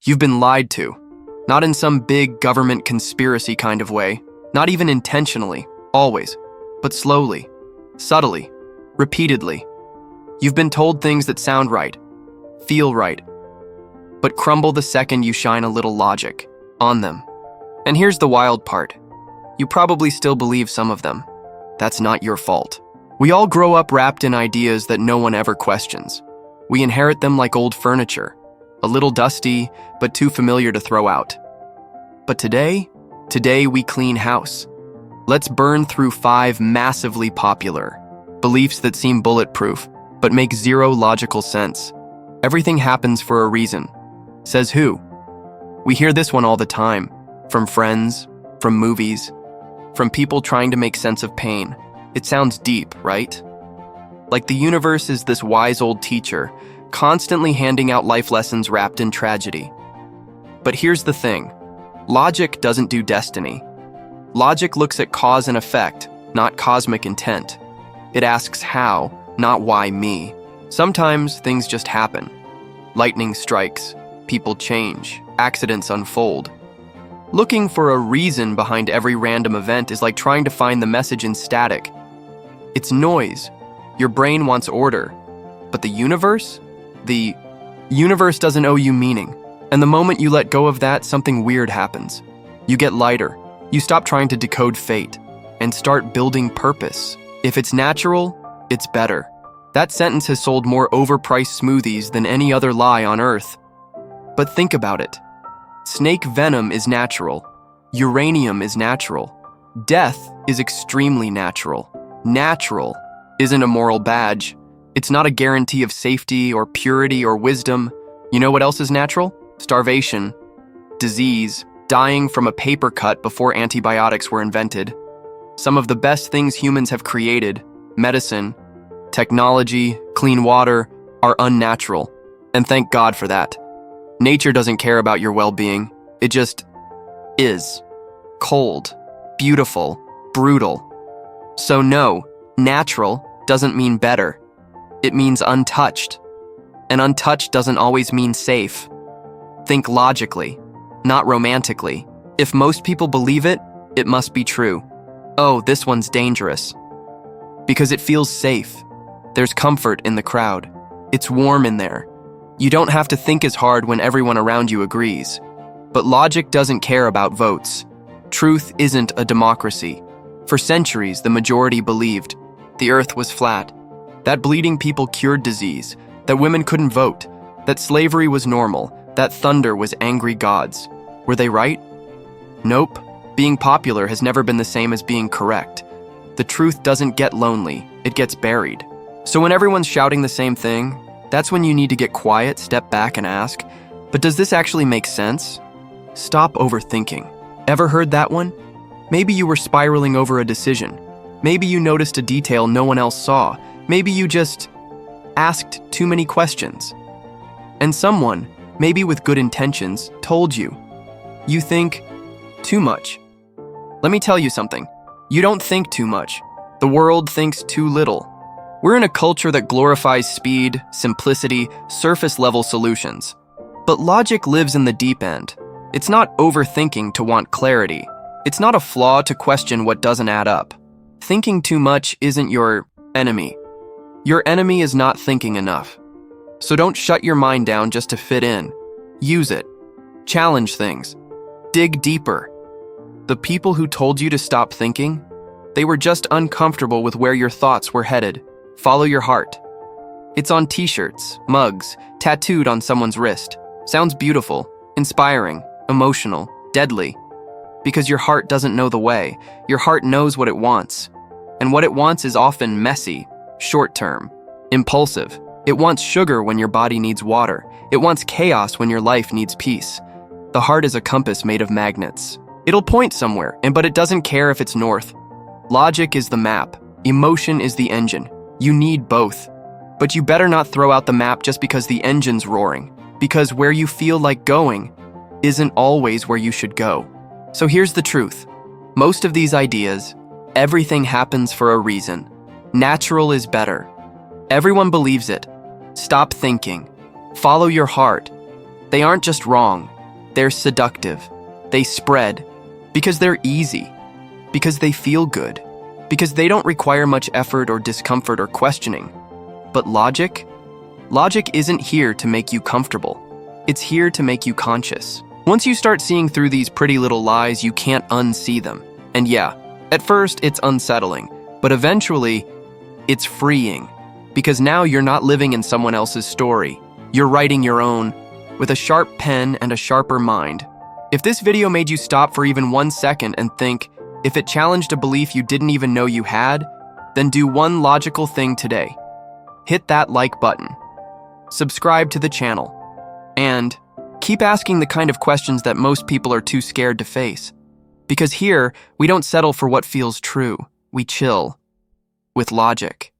You've been lied to. Not in some big government conspiracy kind of way, not even intentionally, always, but slowly, subtly, repeatedly. You've been told things that sound right, feel right, but crumble the second you shine a little logic on them. And here's the wild part. You probably still believe some of them. That's not your fault. We all grow up wrapped in ideas that no one ever questions. We inherit them like old furniture, a little dusty, but too familiar to throw out. But today we clean house. Let's burn through 5 massively popular beliefs that seem bulletproof, but make zero logical sense. Everything happens for a reason. Says who? We hear this one all the time, from friends, from movies, from people trying to make sense of pain. It sounds deep, right? Like the universe is this wise old teacher, constantly handing out life lessons wrapped in tragedy. But here's the thing. Logic doesn't do destiny. Logic looks at cause and effect, not cosmic intent. It asks how, not why me. Sometimes things just happen. Lightning strikes, people change, accidents unfold. Looking for a reason behind every random event is like trying to find the message in static. It's noise. Your brain wants order. But the universe doesn't owe you meaning. And the moment you let go of that, something weird happens. You get lighter. You stop trying to decode fate and start building purpose. If it's natural, it's better. That sentence has sold more overpriced smoothies than any other lie on earth. But think about it. Snake venom is natural. Uranium is natural. Death is extremely natural. Natural isn't a moral badge. It's not a guarantee of safety or purity or wisdom. You know what else is natural? Starvation, disease, dying from a paper cut before antibiotics were invented. Some of the best things humans have created, medicine, technology, clean water, are unnatural. And thank God for that. Nature doesn't care about your well-being. It just is. Cold, beautiful, brutal. So no, natural doesn't mean better. It means untouched. And untouched doesn't always mean safe. Think logically, not romantically. If most people believe it, it must be true. Oh, this one's dangerous. Because it feels safe. There's comfort in the crowd. It's warm in there. You don't have to think as hard when everyone around you agrees. But logic doesn't care about votes. Truth isn't a democracy. For centuries, the majority believed the earth was flat, that bleeding people cured disease, that women couldn't vote, that slavery was normal, that thunder was angry gods. Were they right? Nope. Being popular has never been the same as being correct. The truth doesn't get lonely, it gets buried. So when everyone's shouting the same thing, that's when you need to get quiet, step back and ask, but does this actually make sense? Stop overthinking. Ever heard that one? Maybe you were spiraling over a decision. Maybe you noticed a detail no one else saw. Maybe you just asked too many questions. And someone, maybe with good intentions, told you. You think too much. Let me tell you something. You don't think too much. The world thinks too little. We're in a culture that glorifies speed, simplicity, surface-level solutions. But logic lives in the deep end. It's not overthinking to want clarity. It's not a flaw to question what doesn't add up. Thinking too much isn't your enemy. Your enemy is not thinking enough. So don't shut your mind down just to fit in. Use it. Challenge things. Dig deeper. The people who told you to stop thinking, they were just uncomfortable with where your thoughts were headed. Follow your heart. It's on t-shirts, mugs, tattooed on someone's wrist. Sounds beautiful, inspiring, emotional, deadly. Because your heart doesn't know the way. Your heart knows what it wants. And what it wants is often messy, short-term, impulsive. It wants sugar when your body needs water. It wants chaos when your life needs peace. The heart is a compass made of magnets. It'll point somewhere, but it doesn't care if it's north. Logic is the map. Emotion is the engine. You need both. But you better not throw out the map just because the engine's roaring. Because where you feel like going isn't always where you should go. So here's the truth. Most of these ideas, everything happens for a reason. Natural is better. Everyone believes it. Stop thinking. Follow your heart. They aren't just wrong, they're seductive. They spread because they're easy, because they feel good, because they don't require much effort or discomfort or questioning. But logic? Logic isn't here to make you comfortable. It's here to make you conscious. Once you start seeing through these pretty little lies, you can't unsee them. And yeah, at first it's unsettling, but eventually it's freeing. Because now you're not living in someone else's story. You're writing your own, with a sharp pen and a sharper mind. If this video made you stop for even 1 second and think, if it challenged a belief you didn't even know you had, then do one logical thing today. Hit that like button. Subscribe to the channel. And keep asking the kind of questions that most people are too scared to face. Because here, we don't settle for what feels true. We chill with logic.